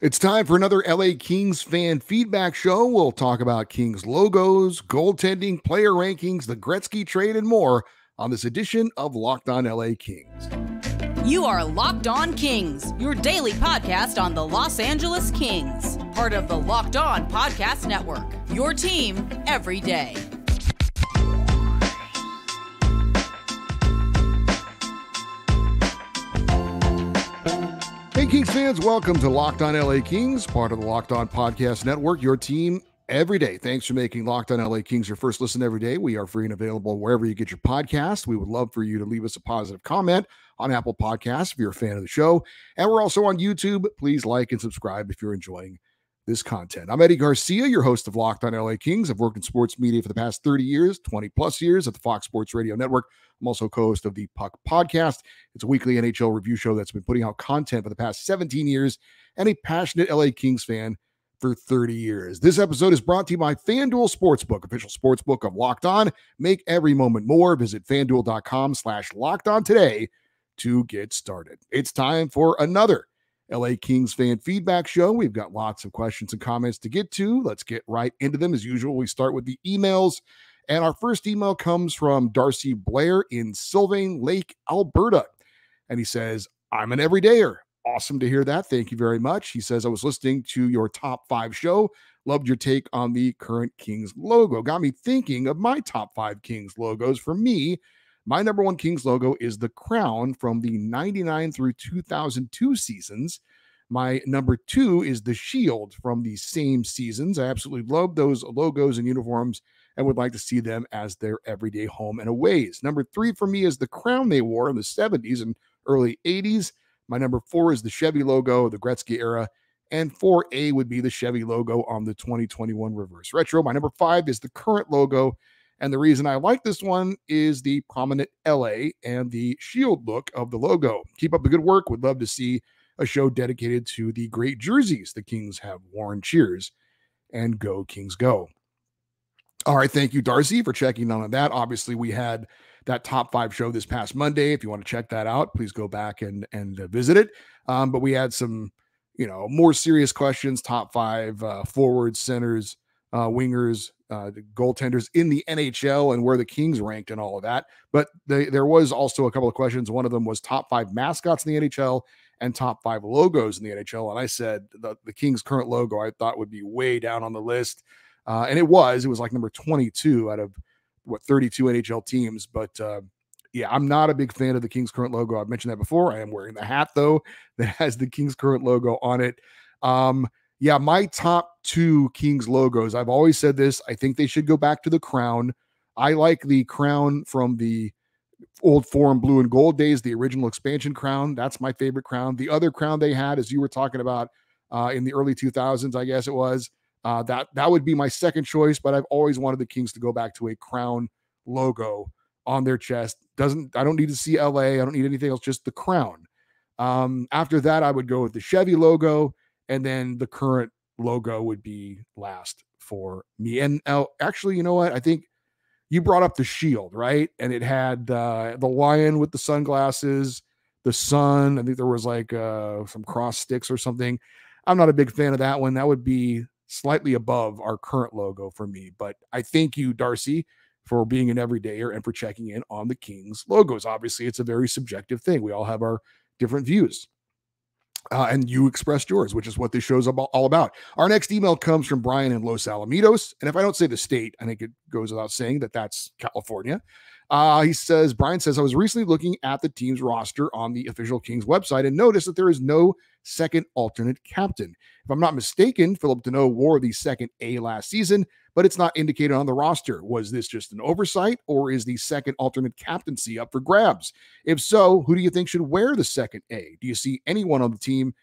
It's time for another LA Kings fan feedback show. We'll talk about Kings logos, goaltending, player rankings, the Gretzky trade, and more on this edition of Locked On LA Kings. You are Locked On Kings, your daily podcast on the Los Angeles Kings, part of the Locked On Podcast Network, your team every day. Hey, Kings fans, welcome to Locked On LA Kings, part of the Locked On Podcast Network, your team every day. Thanks for making Locked On LA Kings your first listen every day. We are free and available wherever you get your podcast. We would love for you to leave us a positive comment on Apple Podcasts if you're a fan of the show. And we're also on YouTube. Please like and subscribe if you're enjoying this content. I'm Eddie Garcia, your host of Locked On LA Kings. I've worked in sports media for the past 30 years, 20 plus years at the Fox Sports Radio Network. I'm also co-host of the Puck Podcast. It's a weekly NHL review show that's been putting out content for the past 17 years and a passionate LA Kings fan for 30 years. This episode is brought to you by FanDuel Sportsbook, official sportsbook of Locked On. Make every moment more. Visit FanDuel.com/LockedOn today to get started. It's time for another LA Kings fan feedback show. We've got lots of questions and comments to get to. Let's get right into them. As usual, we start with the emails. And our first email comes from Darcy Blair in Sylvain Lake, Alberta. And he says, I'm an everydayer. Awesome to hear that. Thank you very much. He says, I was listening to your top 5 show. Loved your take on the current Kings logo. Got me thinking of my top 5 Kings logos. For me, my number 1 Kings logo is the crown from the 99 through 2002 seasons. My number 2 is the shield from the same seasons. I absolutely love those logos and uniforms and would like to see them as their everyday home and aways. Number 3 for me is the crown they wore in the 70s and early 80s. My number 4 is the Chevy logo of the Gretzky era. And 4A would be the Chevy logo on the 2021 Reverse Retro. My number 5 is the current logo. And the reason I like this one is the prominent LA and the shield look of the logo. Keep up the good work. Would love to see a show dedicated to the great jerseys the Kings have worn. Cheers and go Kings go. All right. Thank you, Darcy, for checking on that. Obviously, we had that top 5 show this past Monday. If you want to check that out, please go back and visit it. But we had some, more serious questions, top 5 forwards, centers, wingers, goaltenders in the NHL and where the Kings ranked and all of that. But there was also a couple of questions. One of them was top 5 mascots in the NHL and top 5 logos in the NHL. And I said the Kings' current logo I thought would be way down on the list. And it was like number 22 out of 32 NHL teams. But yeah, I'm not a big fan of the Kings' current logo. I've mentioned that before. I am wearing the hat, though, that has the Kings' current logo on it. Yeah, my top 2 Kings logos, I've always said this. I think they should go back to the crown. I like the crown from the old Forum blue and gold days, the original expansion crown. That's my favorite crown. The other crown they had, as you were talking about in the early 2000s, I guess it was, that would be my second choice, but I've always wanted the Kings to go back to a crown logo on their chest. I don't need to see LA. I don't need anything else, just the crown. After that, I would go with the Chevy logo, and then the current logo would be last for me. And actually, you know what? I think you brought up the shield, right? And it had the lion with the sunglasses, the sun. I think there was like some cross sticks or something. I'm not a big fan of that one. That would be slightly above our current logo for me. But I thank you, Darcy, for being an everydayer and for checking in on the Kings logos. Obviously, it's a very subjective thing. We all have our different views. And you expressed yours, which is what this show's all about. Our next email comes from Brian in Los Alamitos. And if I don't say the state, I think it goes without saying that that's California. Brian says, I was recently looking at the team's roster on the official Kings website and noticed that there is no second alternate captain. If I'm not mistaken, Philip Deneau wore the second A last season, but it's not indicated on the roster. Was this just an oversight, or is the second alternate captaincy up for grabs? If so, who do you think should wear the second A? Do you see anyone on the team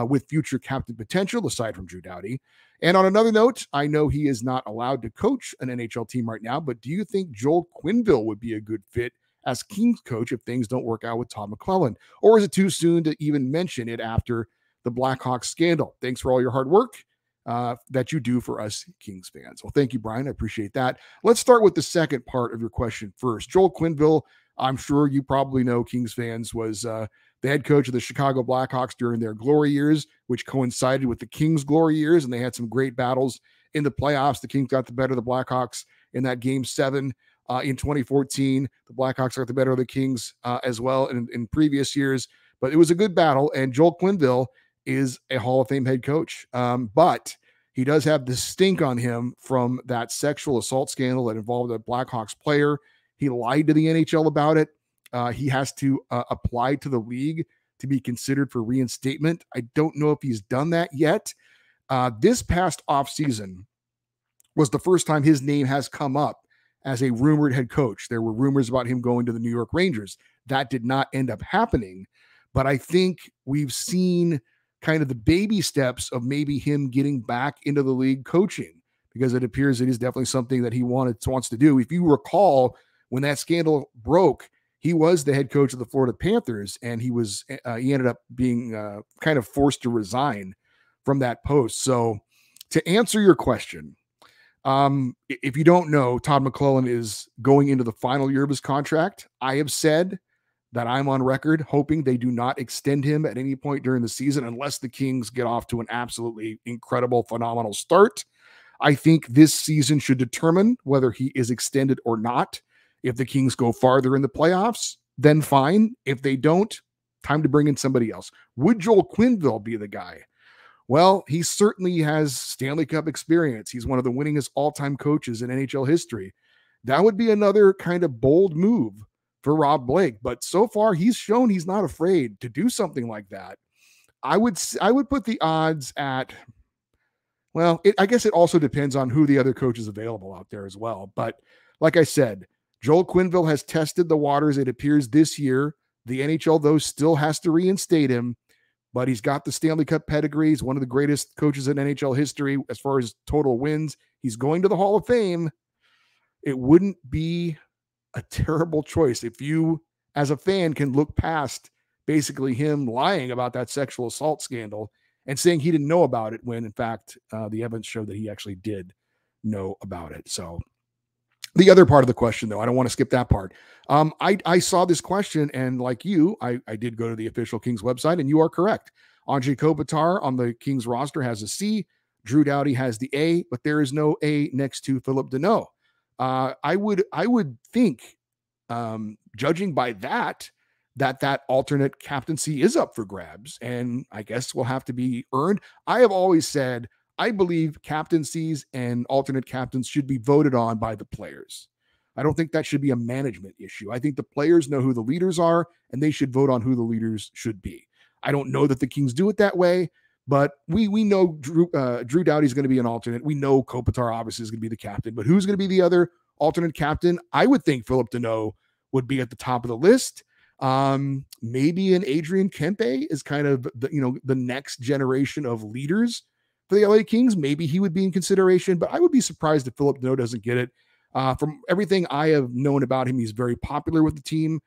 with future captain potential aside from Drew Doughty? And on another note, I know he is not allowed to coach an NHL team right now, but do you think Joel Quenneville would be a good fit as Kings coach if things don't work out with Todd McClellan? Or is it too soon to even mention it after the Blackhawks scandal? Thanks for all your hard work that you do for us Kings fans. Well, thank you, Brian. I appreciate that. Let's start with the second part of your question first. Joel Quenneville, I'm sure you probably know, Kings fans, was the head coach of the Chicago Blackhawks during their glory years, which coincided with the Kings' glory years, and they had some great battles in the playoffs. The Kings got the better of the Blackhawks in that Game 7 in 2014. The Blackhawks got the better of the Kings as well in previous years, but it was a good battle, and Joel Quenneville is a Hall of Fame head coach. But he does have the stink on him from that sexual assault scandal that involved a Blackhawks player. He lied to the NHL about it. He has to apply to the league to be considered for reinstatement. I don't know if he's done that yet. This past offseason was the first time his name has come up as a rumored head coach. There were rumors about him going to the New York Rangers. That did not end up happening. But I think we've seen kind of the baby steps of maybe him getting back into the league coaching, because it appears it is definitely something that he wants to do. If you recall, when that scandal broke, he was the head coach of the Florida Panthers, and he ended up being kind of forced to resign from that post. So to answer your question, if you don't know, Todd McClellan is going into the final year of his contract. I have said that I'm on record hoping they do not extend him at any point during the season unless the Kings get off to an absolutely incredible, phenomenal start. I think this season should determine whether he is extended or not. If the Kings go farther in the playoffs, then fine. If they don't, time to bring in somebody else. Would Joel Quenneville be the guy? Well, he certainly has Stanley Cup experience. He's one of the winningest all-time coaches in NHL history. That would be another kind of bold move for Rob Blake. But so far, he's shown he's not afraid to do something like that. I would put the odds at, well, I guess it also depends on who the other coach is available out there as well. But like I said, Joel Quenneville has tested the waters, it appears, this year. The NHL, though, still has to reinstate him, but he's got the Stanley Cup pedigree. He's one of the greatest coaches in NHL history as far as total wins. He's going to the Hall of Fame. It wouldn't be a terrible choice if you, as a fan, can look past basically him lying about that sexual assault scandal and saying he didn't know about it when, in fact, the evidence showed that he actually did know about it. So the other part of the question, though, I don't want to skip that part. I saw this question, and like you, I did go to the official Kings website, and you are correct. Andrei Kopitar on the Kings roster has a C. Drew Doughty has the A, but there is no A next to Phillip Danault. I would think, judging by that alternate captaincy is up for grabs, and I guess will have to be earned. I have always said I believe captaincies and alternate captains should be voted on by the players. I don't think that should be a management issue. I think the players know who the leaders are, and they should vote on who the leaders should be. I don't know that the Kings do it that way, but we know Drew Doughty is going to be an alternate. We know Kopitar obviously is going to be the captain, but who's going to be the other alternate captain? I would think Phillip Danault would be at the top of the list. Maybe an Adrian Kempe is kind of the next generation of leaders for the LA Kings. Maybe he would be in consideration, but I would be surprised if Phillip Danault doesn't get it. From everything I have known about him, he's very popular with the team,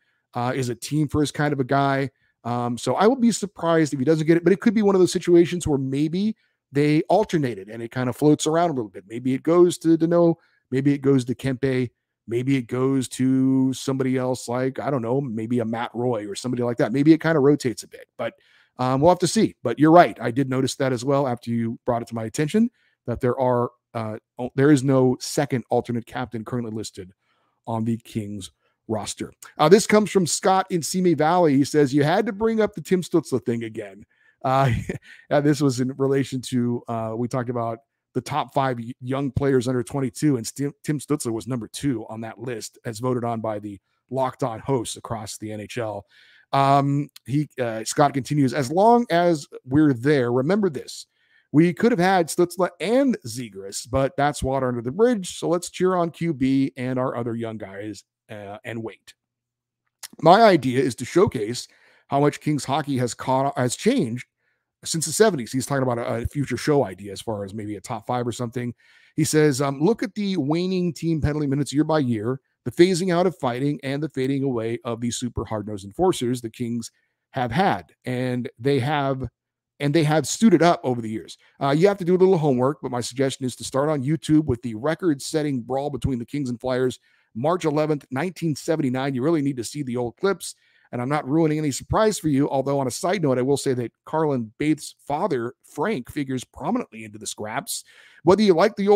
is a team first kind of a guy. So I would be surprised if he doesn't get it, but it could be one of those situations where maybe they alternate it and it kind of floats around a little bit. Maybe it goes to Danault, maybe it goes to Kempe, maybe it goes to somebody else, like, I don't know, maybe a Matt Roy or somebody like that. Maybe it kind of rotates a bit, but we'll have to see. But you're right. I did notice that as well after you brought it to my attention, that there is no second alternate captain currently listed on the Kings roster. This comes from Scott in Simi Valley. He says, you had to bring up the Tim Stützle thing again. This was in relation to, we talked about the top 5 young players under 22, and Tim Stützle was number 2 on that list, as voted on by the Locked On hosts across the NHL. Scott continues, as long as we're there, remember this. We could have had Stützle and Zegras, but that's water under the bridge. So let's cheer on QB and our other young guys and wait. My idea is to showcase how much Kings hockey has changed since the 70s. He's talking about a future show idea as far as maybe a top 5 or something. He says, look at the waning team penalty minutes year by year, the phasing out of fighting, and the fading away of these super hard-nosed enforcers the Kings have had. And they have suited up over the years. You have to do a little homework, but my suggestion is to start on YouTube with the record-setting brawl between the Kings and Flyers, March 11th, 1979. You really need to see the old clips. And I'm not ruining any surprise for you, although on a side note, I will say that Carlin Bates' father, Frank, figures prominently into the scraps. Whether you like the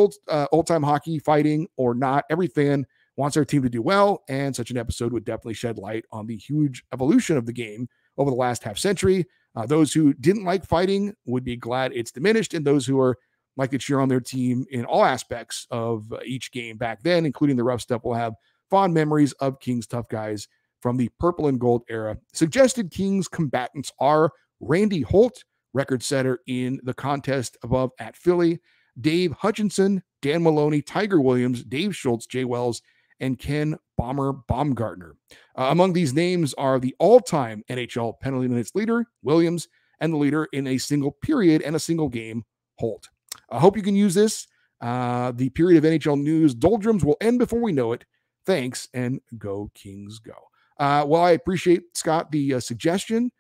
old-time hockey fighting or not, every fan wants our team to do well, and such an episode would definitely shed light on the huge evolution of the game over the last half century. Those who didn't like fighting would be glad it's diminished, and those who are like to cheer on their team in all aspects of each game back then, including the rough stuff, will have fond memories of Kings tough guys from the purple and gold era. Suggested Kings combatants are Randy Holt, record setter in the contest above at Philly, Dave Hutchinson, Dan Maloney, Tiger Williams, Dave Schultz, Jay Wells, and Ken Bomber Baumgartner. Among these names are the all-time NHL penalty minutes leader, Williams, and the leader in a single period and a single game, Holt. I hope you can use this. The period of NHL news doldrums will end before we know it. Thanks, and go Kings go. Well, I appreciate, Scott, the suggestion.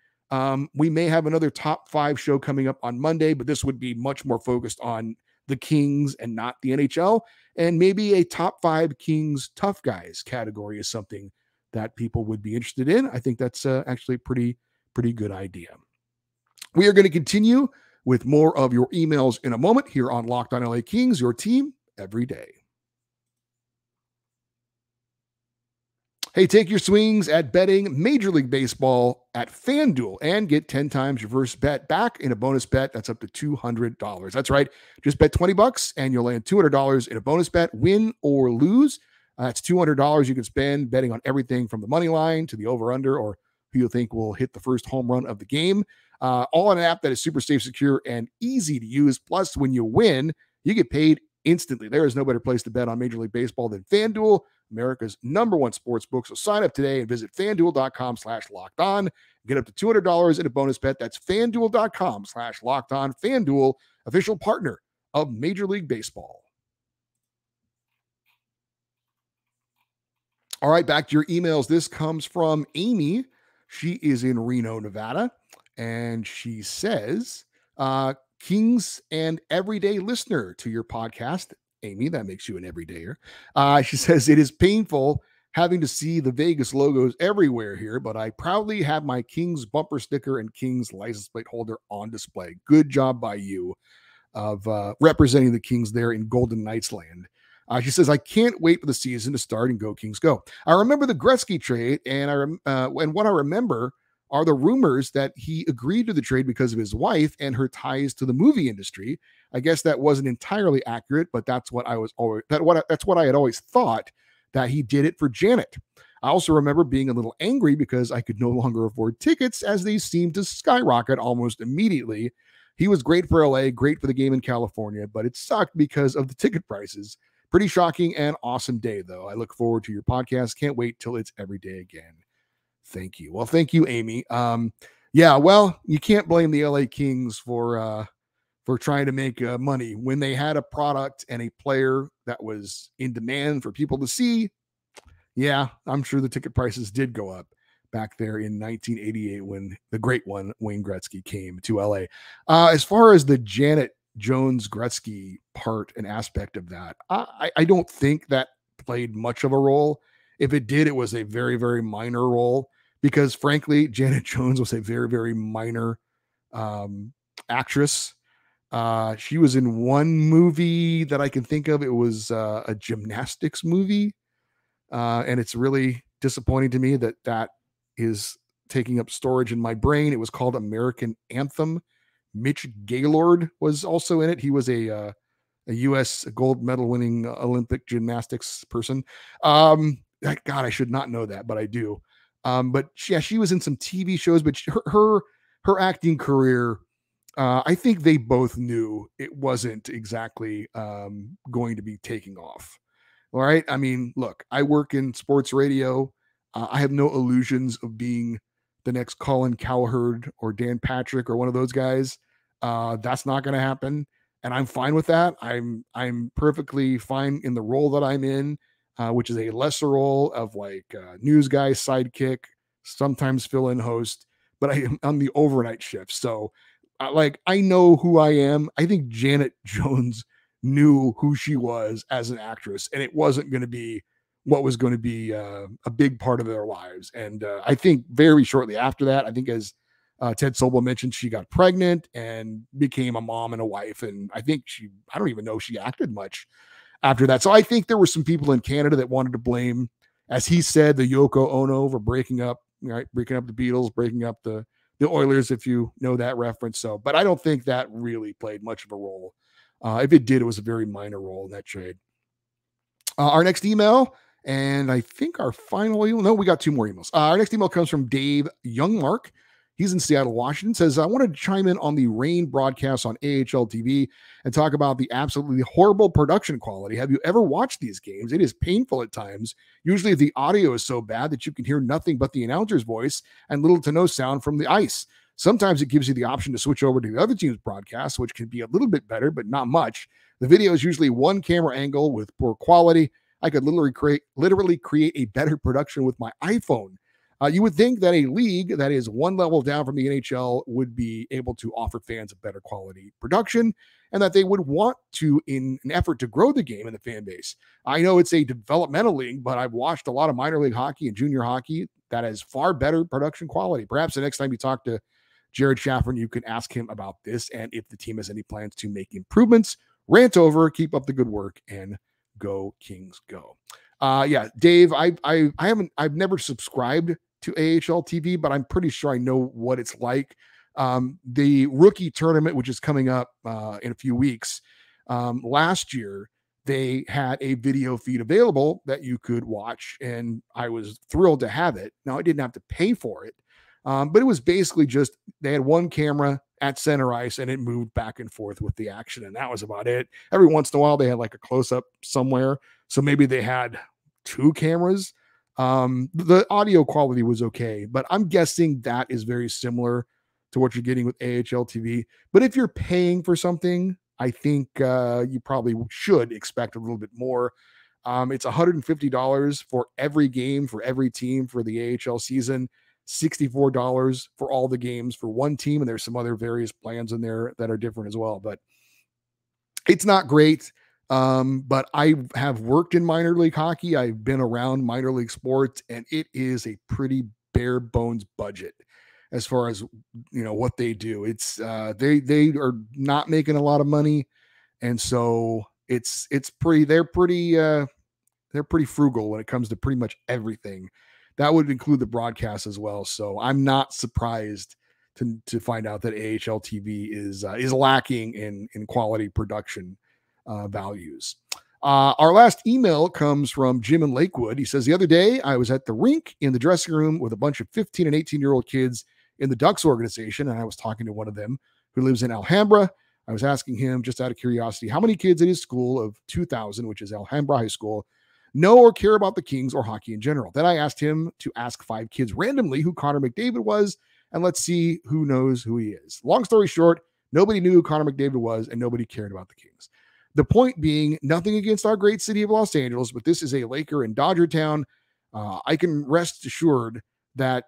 We may have another top 5 show coming up on Monday, but this would be much more focused on the Kings and not the NHL. And maybe a top 5 Kings tough guys category is something that people would be interested in. I think that's actually a pretty good idea. We are going to continue with more of your emails in a moment here on Locked On LA Kings, your team every day. Hey, take your swings at betting Major League Baseball at FanDuel and get 10 times your first bet back in a bonus bet. That's up to $200. That's right. Just bet $20 and you'll land $200 in a bonus bet, win or lose. That's $200 you can spend betting on everything from the money line to the over-under or who you think will hit the first home run of the game. All on an app that is super safe, secure, and easy to use. Plus, when you win, you get paid instantly. There is no better place to bet on Major League Baseball than FanDuel, America's #1 sports book. So sign up today and visit FanDuel.com/lockedon. Get up to $200 in a bonus bet. That's FanDuel.com/lockedon. FanDuel, official partner of Major League Baseball. All right, back to your emails. This comes from Amy. She is in Reno, Nevada. And she says, Kings and everyday listener to your podcast. Amy, that makes you an everydayer. She says, it is painful having to see the Vegas logos everywhere here, but I proudly have my Kings bumper sticker and Kings license plate holder on display. Good job by you of representing the Kings there in Golden Knights land. She says, I can't wait for the season to start and go Kings go. I remember the Gretzky trade, and what I remember are the rumors that he agreed to the trade because of his wife and her ties to the movie industry. I guess that wasn't entirely accurate, but that's what I was always that's what I had always thought, that he did it for Janet. I also remember being a little angry because I could no longer afford tickets as they seemed to skyrocket almost immediately. He was great for LA, great for the game in California, but it sucked because of the ticket prices. Pretty shocking and awesome day, though. I look forward to your podcast. Can't wait till it's every day again. Thank you. Well, thank you, Amy. Yeah, well, you can't blame the LA Kings for trying to make money when they had a product and a player that was in demand for people to see. Yeah, I'm sure the ticket prices did go up back there in 1988 when the great one, Wayne Gretzky, came to LA. As far as the Janet Jones Gretzky part and aspect of that, I don't think that played much of a role. If it did, it was a very, very minor role because, frankly, Janet Jones was a very, very minor actress. She was in one movie that I can think of. It was a gymnastics movie. And it's really disappointing to me that that is taking up storage in my brain. It was called American Anthem. Mitch Gaylord was also in it. He was a U.S. gold medal winning Olympic gymnastics person. God, I should not know that, but I do. But yeah, she was in some TV shows, but her acting career, I think they both knew it wasn't exactly going to be taking off. All right. I mean, look, I work in sports radio. I have no illusions of being the next Colin Cowherd or Dan Patrick or one of those guys. That's not going to happen. And I'm fine with that. I'm perfectly fine in the role that I'm in, which is a lesser role of like news guy, sidekick, sometimes fill-in host, but I am on the overnight shift. So I know who I am. I think Janet Jones knew who she was as an actress, and it wasn't going to be what was going to be a big part of their lives. And I think very shortly after that, I think as Ted Sobel mentioned, she got pregnant and became a mom and a wife. And I think I don't even know if she acted much after that. So I think there were some people in Canada that wanted to blame, as he said, the Yoko Ono for breaking up the Beatles, breaking up the Oilers, if you know that reference. So, but I don't think that really played much of a role. If it did, it was a very minor role in that trade. Our next email, and I think our final email, no, we got two more emails. Our next email comes from Dave Youngmark. He's in Seattle, Washington, says, I wanted to chime in on the rain broadcast on AHL TV and talk about the absolutely horrible production quality. Have you ever watched these games? It is painful at times. Usually the audio is so bad that you can hear nothing but the announcer's voice and little to no sound from the ice. Sometimes it gives you the option to switch over to the other team's broadcast, which can be a little bit better, but not much. The video is usually one camera angle with poor quality. I could literally create a better production with my iPhone. You would think that a league that is one level down from the NHL would be able to offer fans a better quality production, and that they would want to, in an effort to grow the game and the fan base. I know it's a developmental league, but I've watched a lot of minor league hockey and junior hockey that has far better production quality. Perhaps the next time you talk to Jared Shaffron, you can ask him about this and if the team has any plans to make improvements. Rant over, keep up the good work, and go Kings go. Yeah, Dave, I've never subscribed to AHL TV, but I'm pretty sure I know what it's like. The rookie tournament, which is coming up in a few weeks, last year, they had a video feed available that you could watch, and I was thrilled to have it. Now, I didn't have to pay for it, but it was basically just they had one camera at center ice, and it moved back and forth with the action, and that was about it. Every once in a while, they had like a close-up somewhere, so maybe they had two cameras. The audio quality was okay, but I'm guessing that is very similar to what you're getting with AHL TV. But if you're paying for something, I think you probably should expect a little bit more. It's $150 for every game for every team for the AHL season, $64 for all the games for one team, and there's some other various plans in there that are different as well. But it's not great. But I have worked in minor league hockey. I've been around minor league sports, and it is a pretty bare bones budget as far as what they do. It's they are not making a lot of money, and so they're pretty frugal when it comes to pretty much everything. That would include the broadcast as well. So I'm not surprised to find out that AHL TV is lacking in quality production values. Our last email comes from Jim in Lakewood. He says, the other day I was at the rink in the dressing room with a bunch of 15 and 18-year-old kids in the Ducks organization, and I was talking to one of them who lives in Alhambra. I was asking him, just out of curiosity, how many kids at his school of 2,000, which is Alhambra High School, know or care about the Kings or hockey in general. Then I asked him to ask 5 kids randomly who Connor McDavid was, and let's see who knows who he is. Long story short, nobody knew who Connor McDavid was, and nobody cared about the Kings. The point being, nothing against our great city of Los Angeles, but this is a Laker and Dodger town. I can rest assured that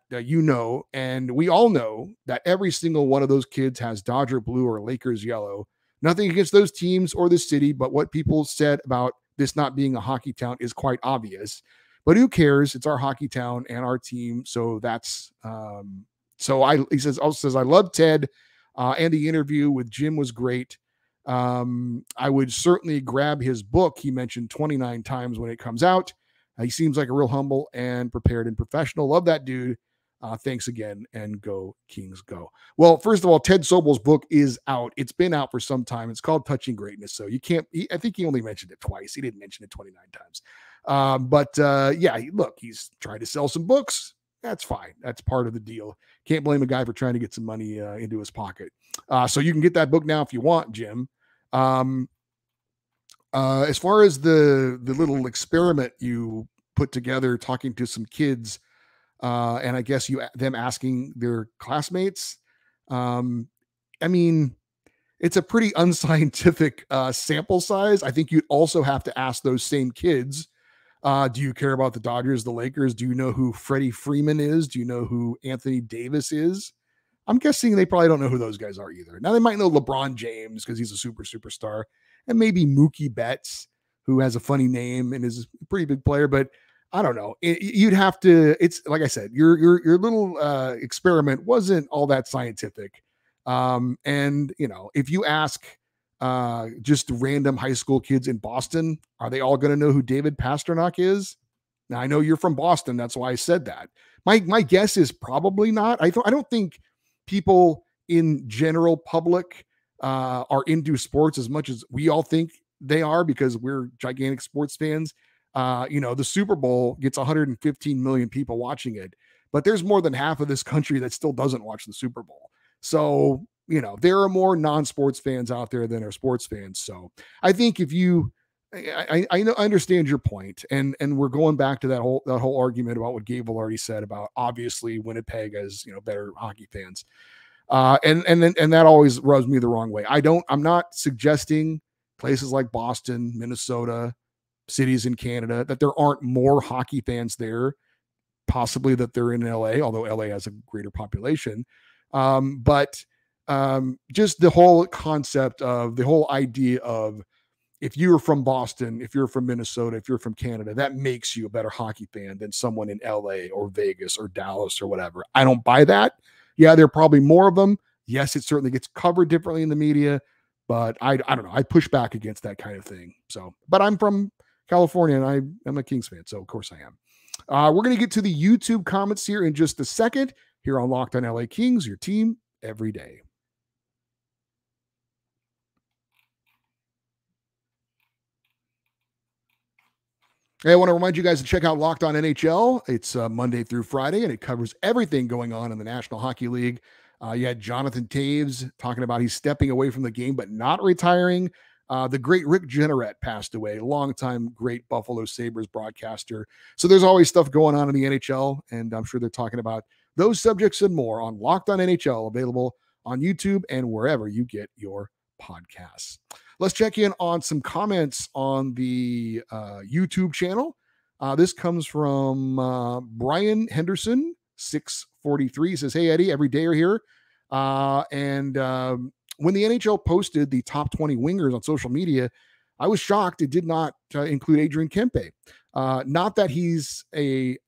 and we all know that every single one of those kids has Dodger blue or Lakers yellow. Nothing against those teams or the city, but what people said about this not being a hockey town is quite obvious. But who cares? It's our hockey town and our team. So that's he says, I love Ted, and the interview with Jim was great. I would certainly grab his book. He mentioned 29 times when it comes out. He seems like a real humble and prepared and professional. Love that dude. Thanks again, and go Kings go. Well, first of all, Ted Sobel's book is out. It's been out for some time. It's called Touching Greatness. So you can't, I think he only mentioned it twice. He didn't mention it 29 times. Look, he's trying to sell some books. That's fine. That's part of the deal. Can't blame a guy for trying to get some money into his pocket. So you can get that book now if you want, Jim. As far as the little experiment you put together, talking to some kids, and I guess them asking their classmates. It's a pretty unscientific sample size. I think you'd also have to ask those same kids, do you care about the Dodgers, the Lakers? Do you know who Freddie Freeman is? Do you know who Anthony Davis is? I'm guessing they probably don't know who those guys are either. Now, they might know LeBron James because he's a superstar, and maybe Mookie Betts, who has a funny name and is a pretty big player. But I don't know. You'd have to. It's like I said, your little experiment wasn't all that scientific. And if you ask just random high school kids in Boston, are they all going to know who David Pasternak is? Now I know you're from Boston, that's why I said that. My guess is probably not. I don't think people in general public are into sports as much as we all think they are because we're gigantic sports fans. The Super Bowl gets 115 million people watching it, but there's more than half of this country that still doesn't watch the Super Bowl. So, there are more non-sports fans out there than are sports fans. So I think if you, I understand your point, and we're going back to that whole argument about what Gabe already said about obviously Winnipeg as better hockey fans, and that always rubs me the wrong way. I'm not suggesting places like Boston, Minnesota, cities in Canada that there aren't more hockey fans there, possibly that they're in LA, although LA has a greater population. But just the whole concept of the whole idea of if you're from Boston, if you're from Minnesota, if you're from Canada, that makes you a better hockey fan than someone in LA or Vegas or Dallas or whatever. I don't buy that. Yeah, there are probably more of them. Yes, it certainly gets covered differently in the media, but I don't know. I push back against that kind of thing. So, but I'm from California and I'm a Kings fan, so of course I am. We're going to get to the YouTube comments here in just a second here on Locked on LA Kings, your team every day. Hey, I want to remind you guys to check out Locked On NHL. It's Monday through Friday, and it covers everything going on in the National Hockey League. You had Jonathan Taves talking about he's stepping away from the game but not retiring. The great Rick Jeanneret passed away, longtime great Buffalo Sabres broadcaster. So there's always stuff going on in the NHL, and I'm sure they're talking about those subjects and more on Locked On NHL, available on YouTube and wherever you get your podcasts. Let's check in on some comments on the YouTube channel. This comes from Brian Henderson, 643. He says, "Hey, Eddie, every day you're here." When the NHL posted the top 20 wingers on social media, I was shocked it did not include Adrian Kempe. Not that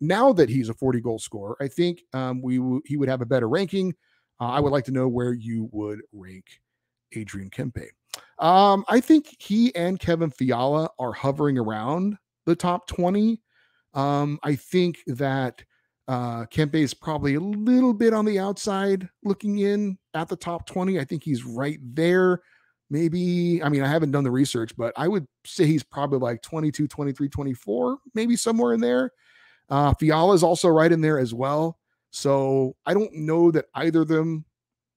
now that he's a 40 goal scorer, I think he would have a better ranking. I would like to know where you would rank Adrian Kempe. I think he and Kevin Fiala are hovering around the top 20. I think that Kempe is probably a little bit on the outside looking in at the top 20. I think he's right there. Maybe, I haven't done the research, but I would say he's probably like 22, 23, 24, maybe somewhere in there. Fiala is also right in there as well. So I don't know that either of them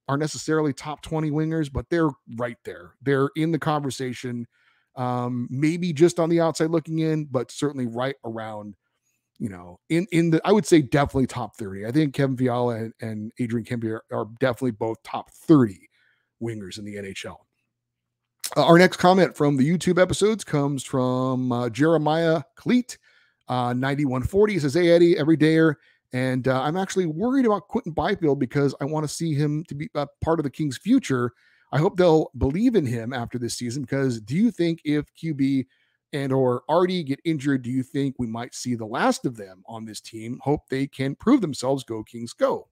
are necessarily top 20 wingers, but they're right there. They're in the conversation, maybe just on the outside looking in, but certainly right around, I would say definitely top 30. I think Kevin Fiala and Adrian Kempe are definitely both top 30 wingers in the NHL. Our next comment from the YouTube episodes comes from Jeremiah Cleet, 9140. He says, "Hey, Eddie, every dayer. And I'm actually worried about Quentin Byfield because I want to see him to be a part of the Kings' future. I hope they'll believe in him after this season, because do you think if QB and or Artie get injured, do you think we might see the last of them on this team? Hope they can prove themselves. Go Kings, go."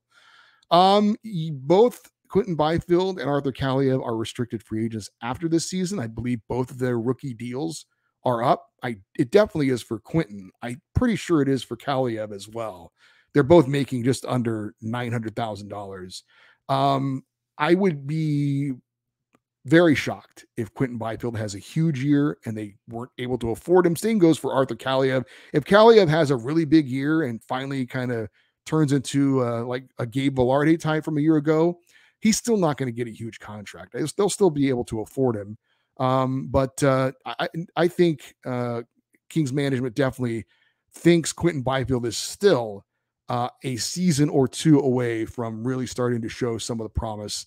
Both Quentin Byfield and Arthur Kaliyev are restricted free agents after this season. I believe both of their rookie deals are up. It definitely is for Quentin. I'm pretty sure it is for Kaliyev as well. They're both making just under $900,000. I would be very shocked if Quentin Byfield has a huge year and they weren't able to afford him. Same goes for Arthur Kaliyev. If Kaliyev has a really big year and finally kind of turns into like a Gabe Velarde type from a year ago, he's still not going to get a huge contract. They'll still be able to afford him. But I think Kings management definitely thinks Quentin Byfield is still a season or two away from really starting to show some of the promise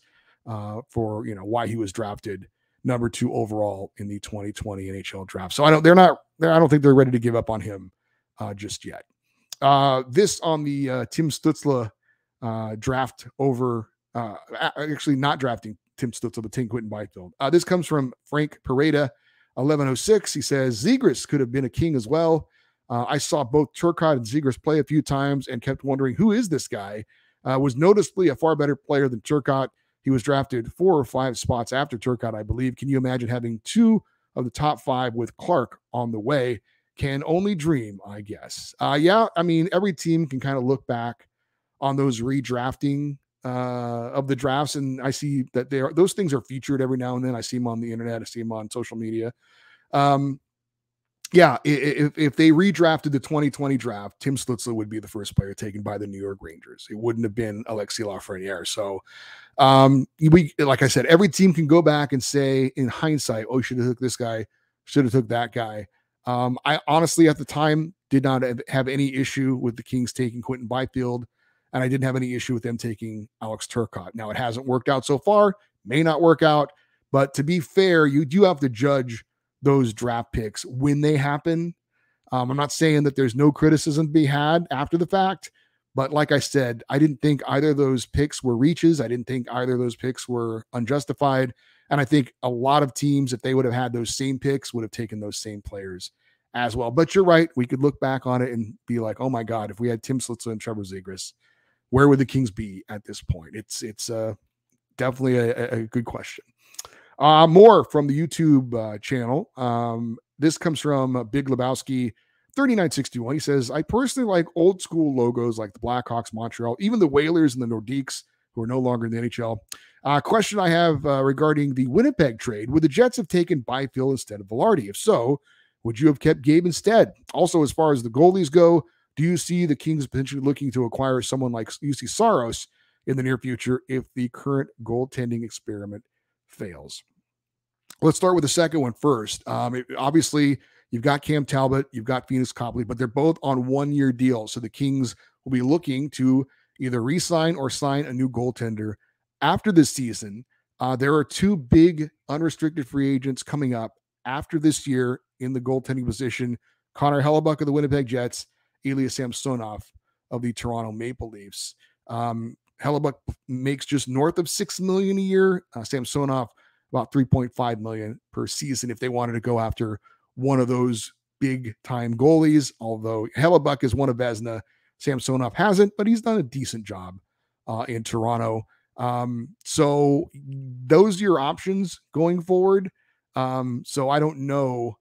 for why he was drafted number 2 overall in the 2020 NHL draft. So I don't think they're ready to give up on him just yet. This on the Tim Stützle draft over actually not drafting Tim Stützle, but Tim Quentin Byfield. This comes from Frank Pareda, 1106. He says Zegras could have been a King as well. I saw both Turcotte and Zegras play a few times and kept wondering, who is this guy? Was noticeably a far better player than Turcotte. He was drafted 4 or 5 spots after Turcotte, I believe. Can you imagine having 2 of the top 5 with Clark on the way? Can only dream, I guess. Yeah, I mean, every team can kind of look back on those redrafting of the drafts, and I see that those things are featured every now and then. I see them on the internet. I see them on social media. Yeah, if they redrafted the 2020 draft, Tim Stützle would be the first player taken by the New York Rangers. It wouldn't have been Alexis Lafreniere. So, like I said, every team can go back and say in hindsight, oh, should have took this guy, should have took that guy. I honestly, at the time, did not have any issue with the Kings taking Quinton Byfield, and I didn't have any issue with them taking Alex Turcotte. Now, it hasn't worked out so far, may not work out, but to be fair, you do have to judge those draft picks when they happen. I'm not saying that there's no criticism to be had after the fact, but like I said, I didn't think either of those picks were reaches. I didn't think either of those picks were unjustified. And I think a lot of teams, if they would have had those same picks, would have taken those same players as well. But you're right. We could look back on it and be like, oh my God, if we had Tim Stützle and Trevor Zegras, where would the Kings be at this point? It's definitely a good question. More from the YouTube channel. This comes from Big Lebowski 3961. He says, I personally like old school logos like the Blackhawks, Montreal, even the Whalers and the Nordiques, who are no longer in the NHL. Question I have regarding the Winnipeg trade. Would the Jets have taken Byfield instead of Velarde? If so, would you have kept Gabe instead? Also, as far as the goalies go, do you see the Kings potentially looking to acquire someone like UC Saros in the near future if the current goaltending experiment fails? Let's start with the second one first. Obviously, you've got Cam Talbot, you've got Phoenix Copley, but they're both on one-year deals. So the Kings will be looking to either re-sign or sign a new goaltender after this season. There are 2 big unrestricted free agents coming up after this year in the goaltending position. Connor Hellebuyck of the Winnipeg Jets, Ilya Samsonov of the Toronto Maple Leafs. Hellebuyck makes just north of $6 million a year. Samsonov about $3.5 million per season if they wanted to go after one of those big time goalies. Although Hellebuyck is one of Vezina, Samsonov hasn't, but he's done a decent job in Toronto. So those are your options going forward. So I don't know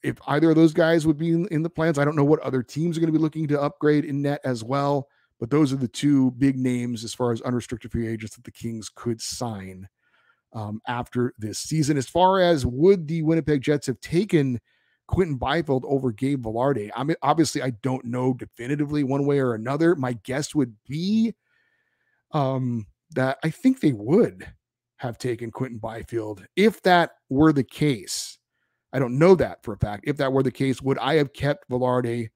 if either of those guys would be in the plans. I don't know what other teams are going to be looking to upgrade in net as well, but those are the 2 big names as far as unrestricted free agents that the Kings could sign after this season. As far as would the Winnipeg Jets have taken Quinton Byfield over Gabe Velarde? I mean, obviously, I don't know definitively one way or another. My guess would be that I think they would have taken Quinton Byfield if that were the case. I don't know that for a fact. If that were the case, would I have kept Velarde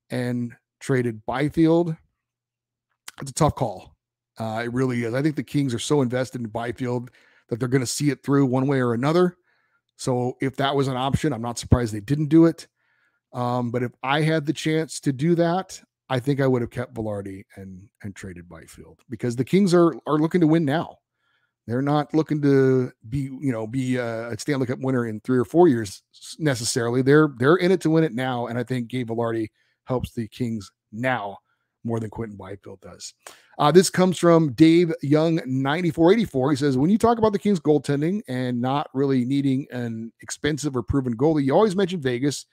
and traded Byfield? It's a tough call. It really is. I think the Kings are so invested in Byfield that they're going to see it through one way or another. So if that was an option, I'm not surprised they didn't do it. But if I had the chance to do that, I think I would have kept Velarde and traded Byfield, because the Kings are looking to win now. They're not looking to be a Stanley Cup winner in 3 or 4 years necessarily. They're in it to win it now, and I think Gabe Velarde helps the Kings now more than Quinton Byfield does. This comes from Dave Young 9484. He says, when you talk about the Kings goaltending and not really needing an expensive or proven goalie, you always mention Vegas.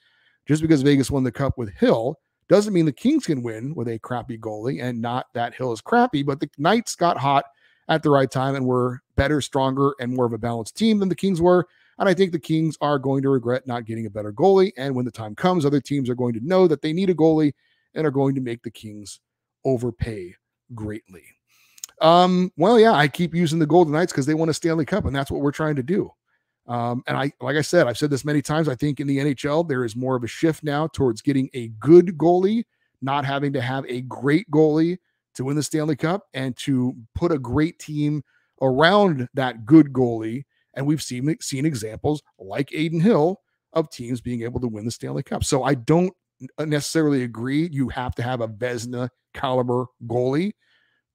Just because Vegas won the cup with Hill doesn't mean the Kings can win with a crappy goalie, and not that Hill is crappy, but the Knights got hot at the right time and were better, stronger, and more of a balanced team than the Kings were. And I think the Kings are going to regret not getting a better goalie. And when the time comes, other teams are going to know that they need a goalie and are going to make the Kings overpay greatly. Well, yeah, I keep using the Golden Knights because they won a Stanley Cup, and that's what we're trying to do. And like I said, I've said this many times, I think in the NHL, there is more of a shift now towards getting a good goalie, not having to have a great goalie to win the Stanley Cup, and to put a great team around that good goalie. And we've seen examples like Adin Hill of teams being able to win the Stanley Cup. So I don't necessarily agree you have to have a Vezina caliber goalie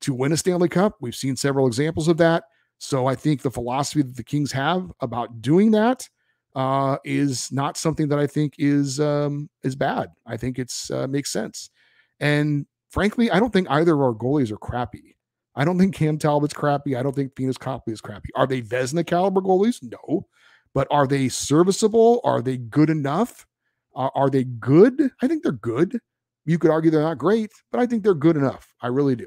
to win a Stanley Cup. We've seen several examples of that. So I think the philosophy that the Kings have about doing that is not something that I think is bad. I think it's makes sense. And frankly, I don't think either of our goalies are crappy. I don't think Cam Talbot's crappy. I don't think Venus Copley is crappy. Are they Vezina caliber goalies? No. But are they serviceable? Are they good enough? Are they good? I think they're good. You could argue they're not great, but I think they're good enough. I really do.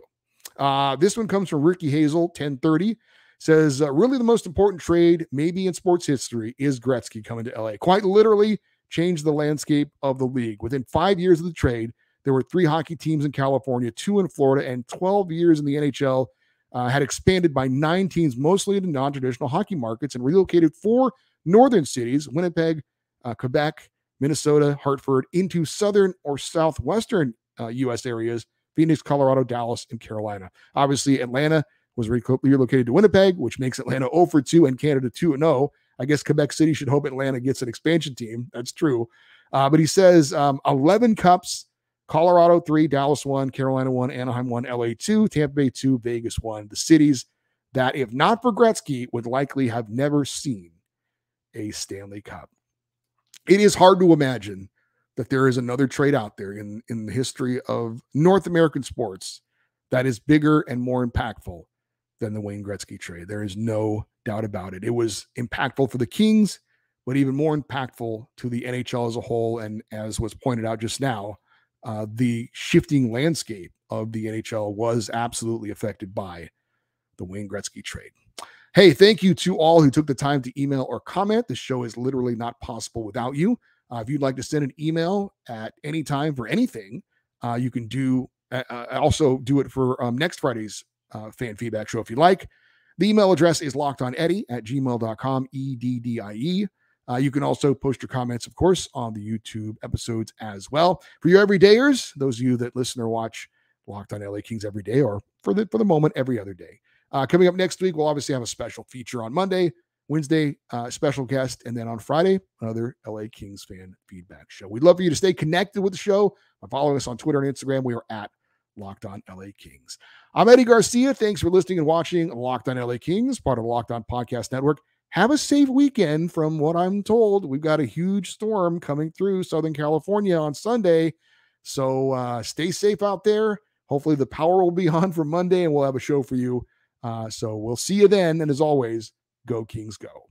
This one comes from Ricky Hazel, 1030. Says, really the most important trade maybe in sports history is Gretzky coming to LA. Quite literally changed the landscape of the league. Within 5 years of the trade, there were 3 hockey teams in California, 2 in Florida, and 12 years in the NHL had expanded by 9 teams, mostly into non-traditional hockey markets, and relocated 4 northern cities, Winnipeg, Quebec, Minnesota, Hartford, into southern or southwestern U.S. areas, Phoenix, Colorado, Dallas, and Carolina. Obviously, Atlanta was relocated to Winnipeg, which makes Atlanta 0-2 and Canada 2-0. I guess Quebec City should hope Atlanta gets an expansion team. That's true. But he says 11 cups, Colorado 3, Dallas 1, Carolina 1, Anaheim 1, LA 2, Tampa Bay 2, Vegas 1. The cities that, if not for Gretzky, would likely have never seen a Stanley Cup. It is hard to imagine that there is another trade out there in the history of North American sports that is bigger and more impactful than the Wayne Gretzky trade. There is no doubt about it. It was impactful for the Kings, but even more impactful to the NHL as a whole. And as was pointed out just now, the shifting landscape of the NHL was absolutely affected by the Wayne Gretzky trade. Hey, thank you to all who took the time to email or comment. This show is literally not possible without you. If you'd like to send an email at any time for anything, you can do also do it for next Friday's fan feedback show if you like. The email address is lockedoneddie@gmail.com, EDDIE. You can also post your comments, of course, on the YouTube episodes as well. For your everydayers, those of you that listen or watch Locked on LA Kings every day, or for the moment, every other day. Coming up next week, we'll obviously have a special feature on Monday, Wednesday, special guest, and then on Friday, another LA Kings fan feedback show. We'd love for you to stay connected with the show by following us on Twitter and Instagram. We are at Locked on LA Kings. I'm Eddie Garcia. Thanks for listening and watching Locked on LA Kings, part of the Locked on Podcast Network. Have a safe weekend. From what I'm told, we've got a huge storm coming through Southern California on Sunday. So stay safe out there. Hopefully the power will be on for Monday and we'll have a show for you. So we'll see you then. And as always, go Kings go.